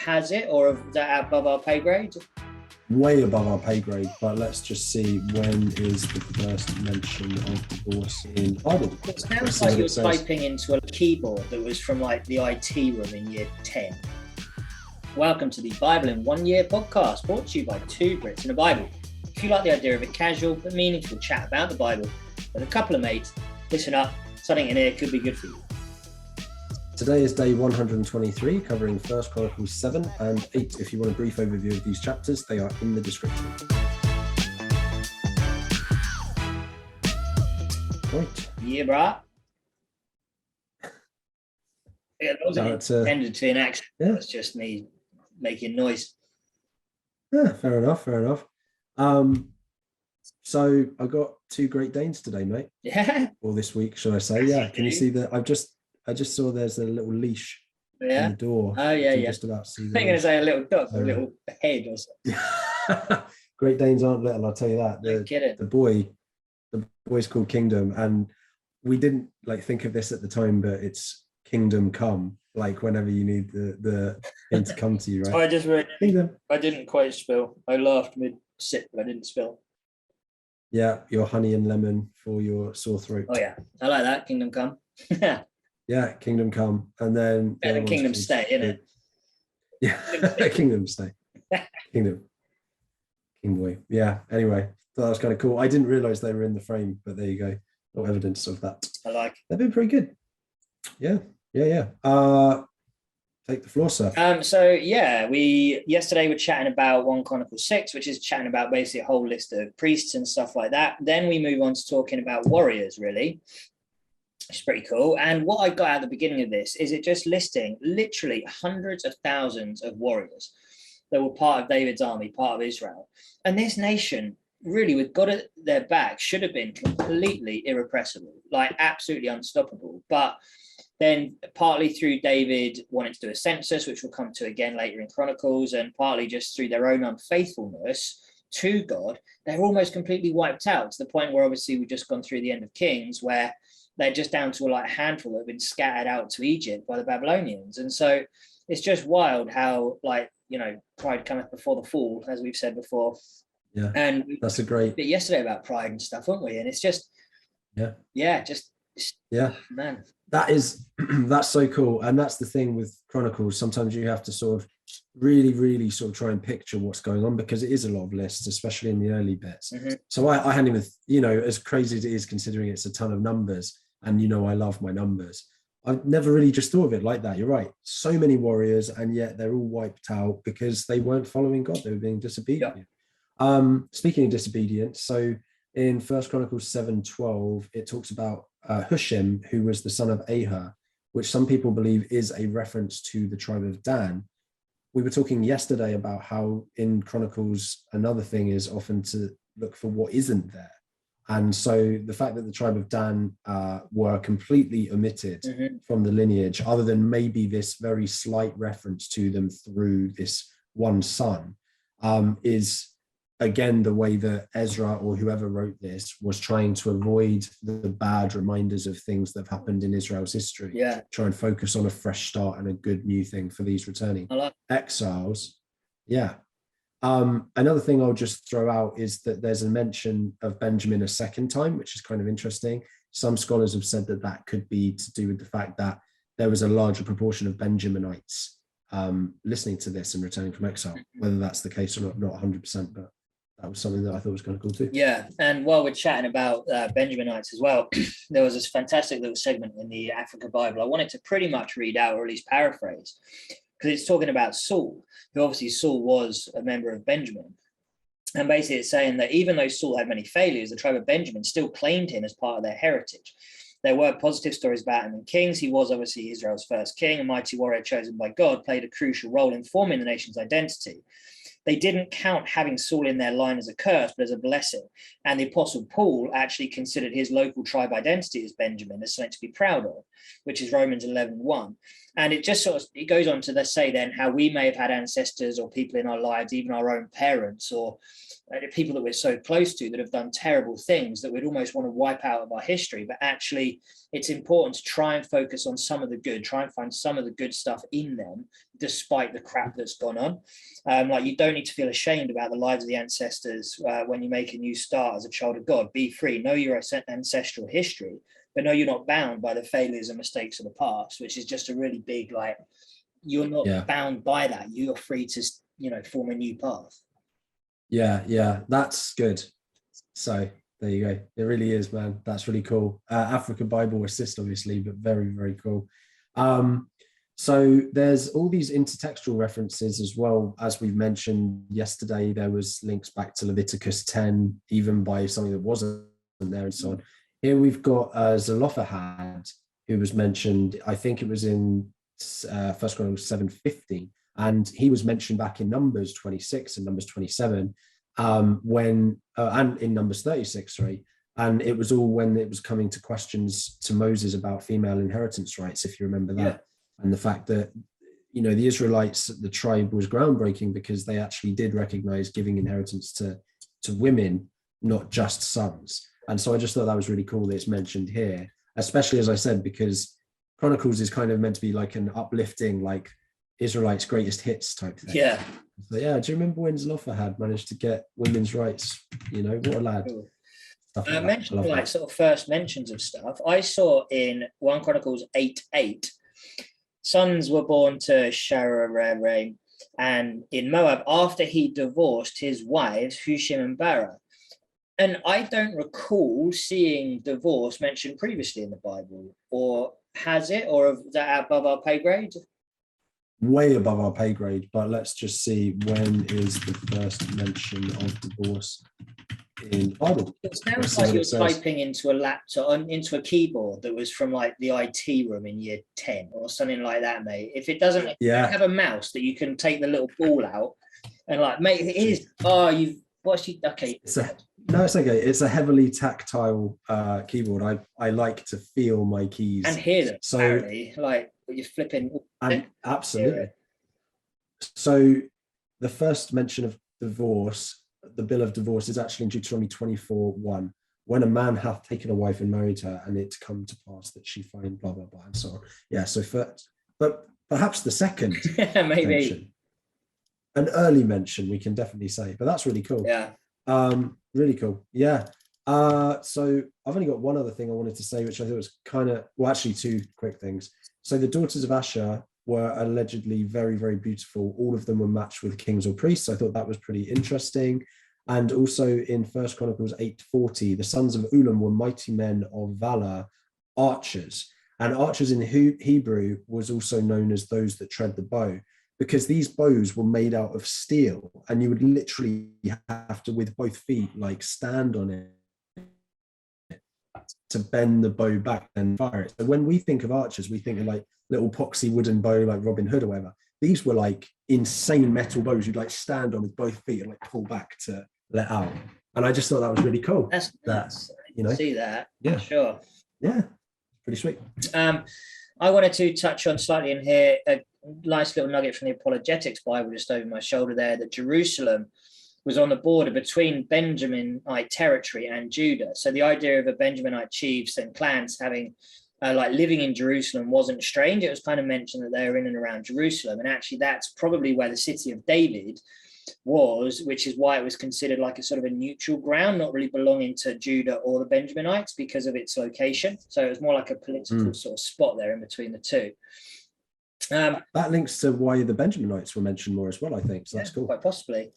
has it, or is that above our pay grade? Way above our pay grade, but let's just see when is the first mention of divorce in the Bible. It sounds like you're typing into a keyboard that was from like the IT room in year 10. Welcome to the Bible in 1 Year podcast, brought to you by two Brits and a Bible. If you like the idea of a casual but meaningful chat about the Bible with a couple of mates, listen up, something in here could be good for you. Today is day 123, covering 1 Chronicles 7 and 8. If you want a brief overview of these chapters, they are in the description. Right. Yeah, brah. Yeah, that wasn't intended to be an accent. Yeah. That was just me making noise. Yeah, fair enough. So I got two Great Danes today, mate. Yeah. Or this week, should I say? Yeah. Can you see that? I just saw there's a little leash on the door. Oh yeah, yeah. Just about see. I'm going to say a little dog, a little head or something. Great Danes aren't little, I'll tell you that. The boy's called Kingdom, and we didn't think of this at the time, but it's Kingdom Come. Like whenever you need the thing to come to you, right? I just read Kingdom. I didn't quite spill. I laughed mid-sip, but I didn't spill. Yeah, your honey and lemon for your sore throat. Oh yeah, I like that. Kingdom Come. Yeah, Kingdom Come, and then better than Kingdom Stay, isn't it? Yeah, Kingdom Stay, King Boy. Yeah. Anyway, thought that was kind of cool. I didn't realize they were in the frame, but there you go. No evidence of that. I like. They've been pretty good. Yeah. Take the floor, sir. Yesterday we're chatting about 1 Chronicles 6, which is chatting about basically a whole list of priests and stuff like that. Then we move on to talking about warriors, really. It's pretty cool. And what I got at the beginning of this is it just listing literally hundreds of thousands of warriors that were part of David's army, part of Israel. And this nation, really, with God at their back, should have been completely irrepressible, like absolutely unstoppable. But then partly through David wanting to do a census, which we'll come to again later in Chronicles, and partly just through their own unfaithfulness to God, they're almost completely wiped out, to the point where obviously we've just gone through the end of Kings, where they're just down to a handful that have been scattered out to Egypt by the Babylonians. And so it's just wild how, pride cometh before the fall, as we've said before. Yeah, and that's a great bit yesterday about pride and stuff, weren't we? And it's just, man. That's so cool. And that's the thing with Chronicles. Sometimes you have to sort of really sort of try and picture what's going on, because it is a lot of lists, especially in the early bits. Mm-hmm. So I hadn't even, as crazy as it is, considering it's a ton of numbers, and I love my numbers, I've never really just thought of it like that. You're right. So many warriors, and yet they're all wiped out because they weren't following God. They were being disobedient. Yeah. Speaking of disobedience, so in 1 Chronicles 7:12, it talks about Hushim, who was the son of Ahah, which some people believe is a reference to the tribe of Dan. We were talking yesterday about how in Chronicles, another thing is often to look for what isn't there. And so the fact that the tribe of Dan were completely omitted from the lineage, other than maybe this very slight reference to them through this one son, is again the way that Ezra or whoever wrote this was trying to avoid the bad reminders of things that have happened in Israel's history. Yeah. Try and focus on a fresh start and a good new thing for these returning exiles. Yeah. Another thing I'll just throw out is that there's a mention of Benjamin a second time, which is kind of interesting. Some scholars have said that could be to do with the fact that there was a larger proportion of Benjaminites listening to this and returning from exile. Whether that's the case or not 100%, but that was something that I thought was kind of cool too. Yeah, and while we're chatting about Benjaminites as well, there was this fantastic little segment in the Africa Bible I wanted to pretty much read out, or at least paraphrase, because it's talking about Saul, who obviously Saul was a member of Benjamin. And basically it's saying that even though Saul had many failures, the tribe of Benjamin still claimed him as part of their heritage. There were positive stories about him in Kings. He was obviously Israel's first king, a mighty warrior chosen by God, played a crucial role in forming the nation's identity. They didn't count having Saul in their line as a curse, but as a blessing. And the Apostle Paul actually considered his local tribe identity as Benjamin as something to be proud of, which is Romans 11:1. And it just sort of, it goes on to say then how we may have had ancestors or people in our lives, even our own parents or people that we're so close to that have done terrible things that we'd almost want to wipe out of our history. But actually, it's important to try and focus on some of the good, try and find some of the good stuff in them, despite the crap that's gone on. Like, you don't need to feel ashamed about the lives of the ancestors when you make a new start as a child of God. Be free, know your ancestral history, but no, you're not bound by the failures and mistakes of the past, which is just a really big, like, you're not bound by that. You're free to, form a new path. Yeah, that's good. So there you go. It really is, man. That's really cool. African Bible Assist, obviously, but very, very cool. So there's all these intertextual references as well. As we've mentioned yesterday, there was links back to Leviticus 10, even by something that wasn't there and so on. Here we've got Zelophehad, who was mentioned, I think it was in 1 Chronicles 7:15, and he was mentioned back in Numbers 26 and Numbers 27, and in Numbers 36, sorry, and it was all when it was coming to questions to Moses about female inheritance rights, if you remember that, and the fact that, the Israelites, the tribe was groundbreaking because they actually did recognize giving inheritance to women, not just sons. And so I just thought that was really cool that it's mentioned here, especially, as I said, because Chronicles is kind of meant to be like an uplifting, like Israelites' greatest hits type thing. Yeah. So do you remember when Zelophehad managed to get women's rights? What a lad. Cool. Mentioned like sort of first mentions of stuff. I saw in 1 Chronicles 8:8, sons were born to Sharareh and in Moab after he divorced his wives Hushim and Barah. And I don't recall seeing divorce mentioned previously in the Bible, or has it, or is that above our pay grade? Way above our pay grade, but let's just see, when is the first mention of divorce in the Bible? It sounds like you're typing into a laptop, into a keyboard that was from like the IT room in year 10 or something like that, mate. If it doesn't have a mouse that you can take the little ball out and like, mate, it is, okay. No, it's okay. It's a heavily tactile keyboard. I like to feel my keys and hear them. So apparently, like you're flipping. And absolutely. So the first mention of divorce, the bill of divorce, is actually in Deuteronomy 24:1. When a man hath taken a wife and married her, and it come to pass that she find blah blah blah and so on. Yeah. So first, but perhaps the second maybe mention, an early mention, we can definitely say. But that's really cool. Yeah. Really cool. Yeah. So I've only got one other thing I wanted to say, which I thought was actually two quick things. So the daughters of Asher were allegedly very, very beautiful. All of them were matched with kings or priests. I thought that was pretty interesting. And also in 1 Chronicles 8:40, the sons of Ulam were mighty men of valor, archers. And archers in Hebrew was also known as those that tread the bow, because these bows were made out of steel, and you would literally have to, with both feet, like stand on it to bend the bow back and fire it. So when we think of archers, we think of like little poxy wooden bow like Robin Hood or whatever. These were like insane metal bows you'd like stand on with both feet and like pull back to let out. And I just thought that was really cool. That's nuts. See that? Yeah, sure. Yeah, pretty sweet. I wanted to touch on slightly in here a nice little nugget from the Apologetics Bible just over my shoulder there, that Jerusalem was on the border between Benjaminite territory and Judah. So the idea of a Benjaminite chiefs and clans having living in Jerusalem wasn't strange. It was kind of mentioned that they were in and around Jerusalem. And actually that's probably where the city of David was, which is why it was considered like a sort of a neutral ground, not really belonging to Judah or the Benjaminites because of its location. So it was more like a political sort of spot there in between the two. That links to why the Benjaminites were mentioned more as well, I think. So that's cool. Quite possibly.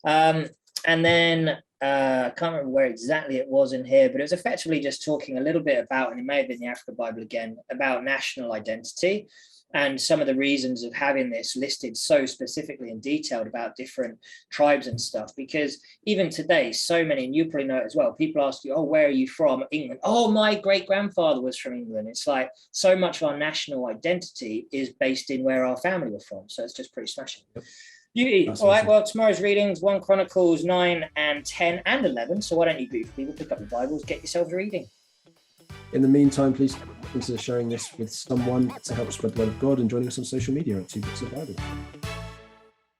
And then I can't remember where exactly it was in here, but it was effectively just talking a little bit about, and it may have been the Africa Bible again, about national identity and some of the reasons of having this listed so specifically and detailed about different tribes and stuff. Because even today, so many, and you probably know it as well, people ask you, oh, where are you from? England. Oh, my great-grandfather was from England. It's like so much of our national identity is based in where our family were from. So it's just pretty smashing. Beauty. All right, well, tomorrow's readings, 1 Chronicles 9 and 10 and 11. So why don't you beautiful people pick up the Bibles, get yourselves reading. In the meantime, please consider sharing this with someone to help spread the word of God and joining us on social media at 2 Books of Bible.